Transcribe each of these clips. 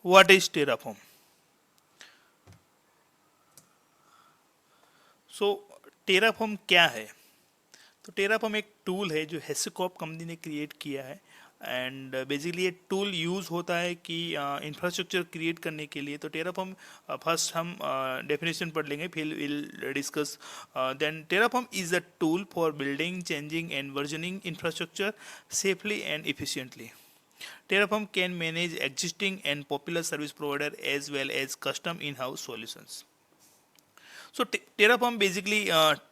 What is Terraform? So Terraform क्या है? तो टेराफॉर्म एक टूल है जो हेसिकॉप कंपनी ने क्रिएट किया है, एंड बेसिकली ये टूल यूज़ होता है कि इंफ्रास्ट्रक्चर क्रिएट करने के लिए। तो टेराफॉर्म फर्स्ट हम डेफिनेशन पढ़ लेंगे, फिर will discuss. Then Terraform is a tool for building, changing and versioning infrastructure safely and efficiently. Terraform can manage existing and popular service provider as well as custom in-house solutions. So Terraform basically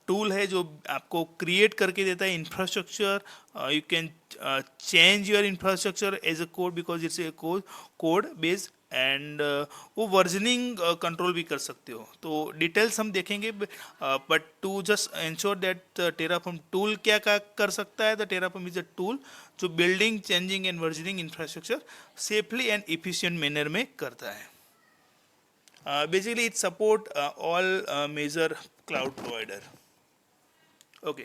tool है जो आपको create करके देता है infrastructure. You can change your infrastructure as a code because it's a code based, and वो versioning control भी कर सकते हो। तो डिटेल्स हम देखेंगे, but to just ensure that Terraform tool क्या कर सकता है। The Terraform is a tool जो building, changing and versioning infrastructure safely and efficient manner में करता है। Basically it support all major cloud provider. Okay,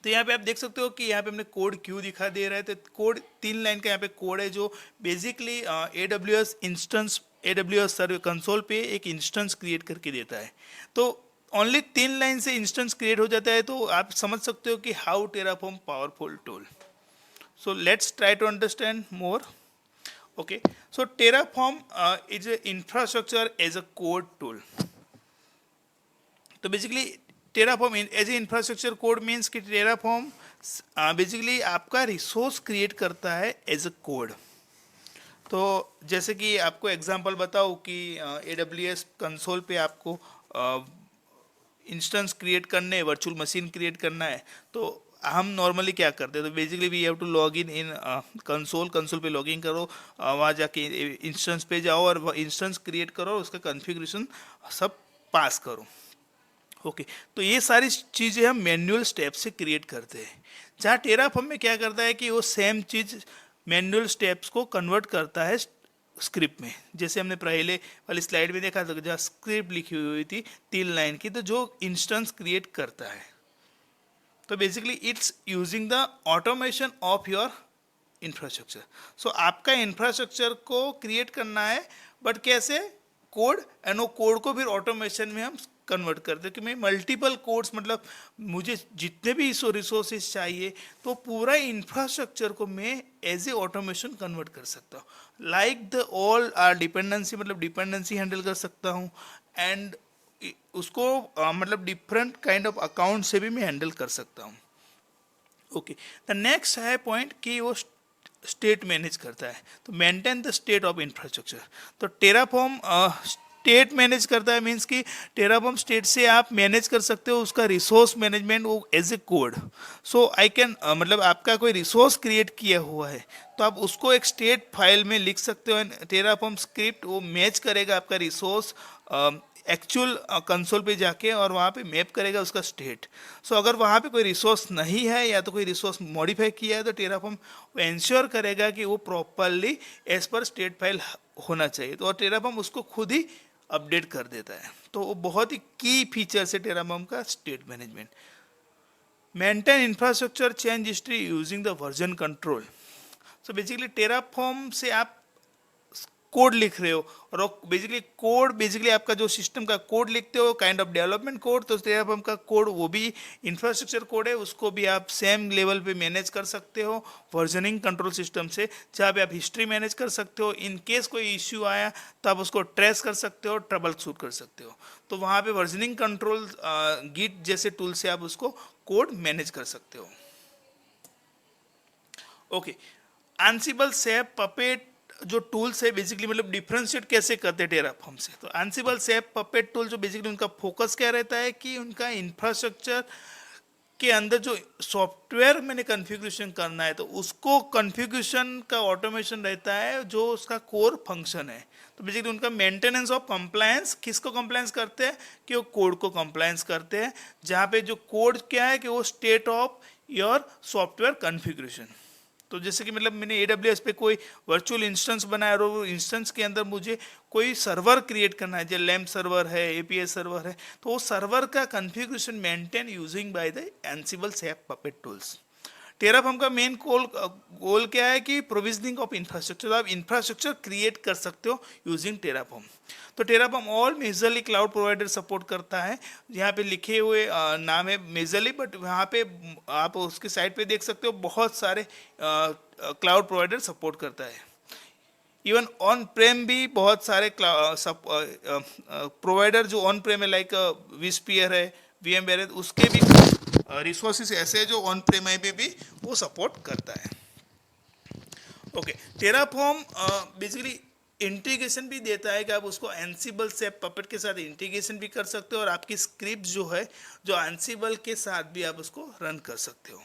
तो यहाँ पे आप देख सकते हो कि यहाँ पे हमने कोड क्यों दिखा दे रहा है। तो कोड 3 लाइन का यहाँ पे कोड है जो basically AWS instance, AWS server console पे एक इंस्टेंस क्रिएट करके देता है। तो ओनली 3 लाइन से इंस्टेंस क्रिएट हो जाता है। तो आप समझ सकते हो कि how Terraform powerful tool. So let's try to understand more. Okay, so Terraform is an infrastructure as a code tool. तो basically Terraform as a infrastructure code means कि Terraform बेसिकली आपका रिसोर्स क्रिएट करता है as a code. तो जैसे कि आपको example बताऊँ कि AWS कंसोल पे आपको इंस्टेंस क्रिएट करने, वर्चुअल मशीन क्रिएट करना है, तो हम नॉर्मली क्या करते हैं? तो basically we have to log in console पे लॉग इन करो, वहाँ जाके इंस्टेंस पे जाओ और इंस्टेंस क्रिएट करो, उसका कॉन्फ़िगरेशन सब पास करो। ओके, तो ये सारी चीज़ें हम मैनुअल स्टेप से क्रिएट करते हैं। जहाँ टेराफॉर्म में क्या करता है कि वो सेम चीज़ मैनुअल स्टेप्स को कन्वर्ट करता है स्क्रिप्ट में। जैसे हमने पहले वाली स्लाइड में देखा था, जहाँ स्क्रिप्ट लिखी हुई थी 3 लाइन की, तो जो इंस्टेंस क्रिएट करता है। तो basically it's using the automation of your infrastructure. So आपका इंफ्रास्ट्रक्चर को क्रिएट करना है, बट कैसे? कोड, एंड वो कोड को फिर ऑटोमेशन में हम कन्वर्ट करते हैं कि मैं मल्टीपल कोड्स, मतलब मुझे जितने भी रिसोर्सेज चाहिए तो पूरा इंफ्रास्ट्रक्चर को मैं एज ए ऑटोमेशन कन्वर्ट कर सकता हूँ। Like the all are dependency, मतलब डिपेंडेंसी हैंडल कर सकता हूँ, एंड उसको मतलब डिफरेंट काइंड ऑफ अकाउंट से भी मैं हैंडल कर सकता हूँ। ओके, द नेक्स्ट है पॉइंट कि वो स्टेट मैनेज करता है। तो maintain the state of infrastructure. तो टेराफॉर्म स्टेट मैनेज करता है, मीन्स कि टेराफॉर्म स्टेट से आप मैनेज कर सकते हो उसका रिसोर्स मैनेजमेंट वो as a code. So I can मतलब आपका कोई रिसोर्स क्रिएट किया हुआ है तो आप उसको एक स्टेट फाइल में लिख सकते हो, टेराफॉर्म स्क्रिप्ट वो मैच करेगा आपका रिसोर्स एक्चुअल कंसोल पे जाके, और वहाँ पे मैप करेगा उसका स्टेट। सो अगर वहाँ पे कोई रिसोर्स नहीं है या तो कोई रिसोर्स मॉडिफाई किया है, तो टेराफॉर्म इंश्योर करेगा कि वो प्रॉपरली एज पर स्टेट फाइल होना चाहिए। तो और टेराफॉर्म उसको खुद ही अपडेट कर देता है। तो वो बहुत ही की फीचर है टेराफॉर्म का state management. Maintain infrastructure change history using the version control. So basically Terraform से आप कोड लिख रहे हो, और बेसिकली कोड, बेसिकली आपका जो सिस्टम का कोड लिखते हो काइंड ऑफ डेवलपमेंट कोड, तो टेराफॉर्म का कोड वो भी इंफ्रास्ट्रक्चर कोड है, उसको भी आप सेम लेवल पे मैनेज कर सकते हो वर्जनिंग कंट्रोल सिस्टम से, जहाँ पे आप हिस्ट्री मैनेज कर सकते हो। इन केस कोई इश्यू आया तो आप उसको ट्रेस कर सकते हो, ट्रबल शूट कर सकते हो। तो वहाँ पे वर्जनिंग कंट्रोल गिट जैसे टूल से आप उसको कोड मैनेज कर सकते हो। ओके, एंसिबल, सैप, पपेट जो टूल्स है बेसिकली मतलब डिफ्रेंशिएट कैसे करते हैं टेराफॉर्म से। तो एंसिबल, सैप, पपेट टूल जो बेसिकली उनका फोकस क्या रहता है कि उनका इंफ्रास्ट्रक्चर के अंदर जो सॉफ्टवेयर मैंने कॉन्फ़िगरेशन करना है तो उसको कॉन्फ़िगरेशन का ऑटोमेशन रहता है जो उसका कोर फंक्शन है। तो बेसिकली उनका मेंटेनेंस ऑफ कंप्लायंस, किसको कंप्लायंस करते हैं कि वो कोड को कंप्लायंस करते हैं, जहाँ पे जो कोड क्या है कि वो state of your software configuration. तो जैसे कि मतलब मैंने AWS पे कोई वर्चुअल इंस्टेंस बनाया और वो इंस्टेंस के अंदर मुझे कोई सर्वर क्रिएट करना है, जैसे लैम्प सर्वर है, API सर्वर है, तो वो सर्वर का configuration maintain using by the Ansible, SAP, puppet tools. Terraform का मेन गोल क्या है कि प्रोविजनिंग ऑफ इंफ्रास्ट्रक्चर, तो आप इंफ्रास्ट्रक्चर क्रिएट कर सकते हो यूजिंग टेराफॉर्म। तो Terraform all majorly cloud provider support करता है। यहाँ पे लिखे हुए नाम है मेजरली, बट यहाँ पे आप उसके साइट पे देख सकते हो बहुत सारे क्लाउड प्रोवाइडर सपोर्ट करता है। इवन ऑन प्रेम भी बहुत सारे प्रोवाइडर जो ऑन प्रेम है, लाइक विस्पियर है, VMware है, उसके भी रिसोर्सेज ऐसे हैं जो ऑन प्रेम पे भी वो सपोर्ट करता है। ओके, टेराफॉर्म बेसिकली इंटीग्रेशन भी देता है कि आप उसको एंसिबल से पपेट के साथ इंटीग्रेशन भी कर सकते हो, और आपकी स्क्रिप्ट जो है जो एंसिबल के साथ भी आप उसको रन कर सकते हो।